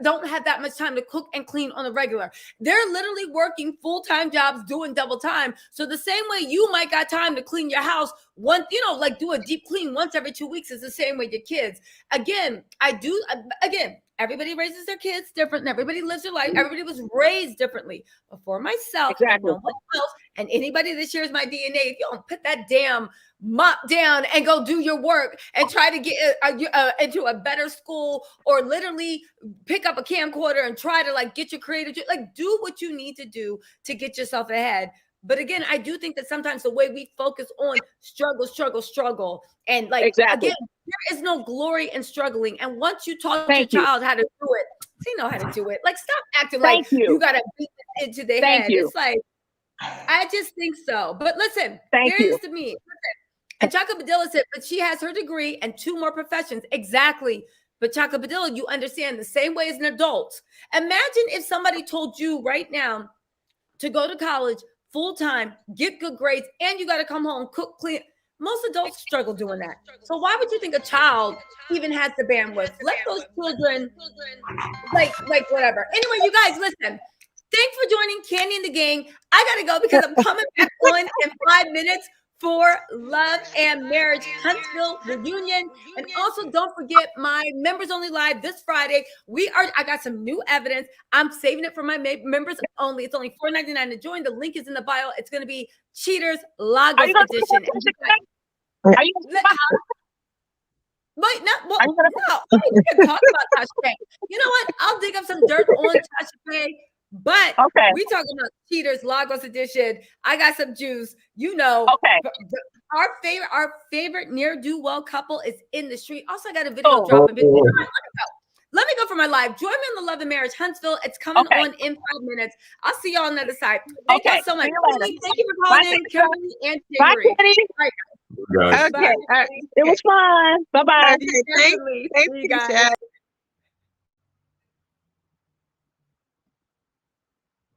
don't have that much time to cook and clean on the regular. They're literally working full-time jobs, doing double time. So the same way you might got time to clean your house once, like do a deep clean once every 2 weeks is the same way your kids. Again, everybody raises their kids different and everybody lives their life. Everybody was raised differently. But for myself, exactly. And no one else, and anybody that shares my DNA, if you don't put that damn mop down and go do your work and try to get into a better school, or literally pick up a camcorder and try to get your creative, do what you need to do to get yourself ahead. But again, I do think that sometimes the way we focus on struggle, and again, there is no glory in struggling. And once you taught your child how to do it, they know how to do it. Stop acting like you got to beat it into their head. It's I just think so. But listen, here's to me. Listen, and Chaka Badilla said, but she has her degree and 2 more professions. Exactly. But Chaka Badilla, you understand the same way as an adult. Imagine if somebody told you right now to go to college full-time, get good grades, and you got to come home, cook, clean. Most adults struggle doing that. So why would you think a child even has the bandwidth? Let those children, whatever. Anyway, you guys, listen. Thanks for joining Kandi and the gang. I got to go because I'm coming back on in 5 minutes for Love and Marriage Huntsville reunion. And also don't forget my members only live this Friday. I got some new evidence. I'm saving it for my members only. It's only $4.99 to join. The link is in the bio. It's going to be Cheaters Lagos edition. Are you Wait, no, we can talk about Cashapp. You know what? I'll dig up some dirt on Cashapp. But we talking about Cheaters Lagos edition. I got some juice. Our favorite ne'er-do-well couple is in the street. Also, I got a video dropping. Let me go for my live. Join me on the Love and Marriage Huntsville. It's coming on in 5 minutes. I'll see y'all on the other side. Thank you so much. Thank you for calling in, Kimberly and Jerry. Okay. It was fun. Bye-bye. Thank you, guys.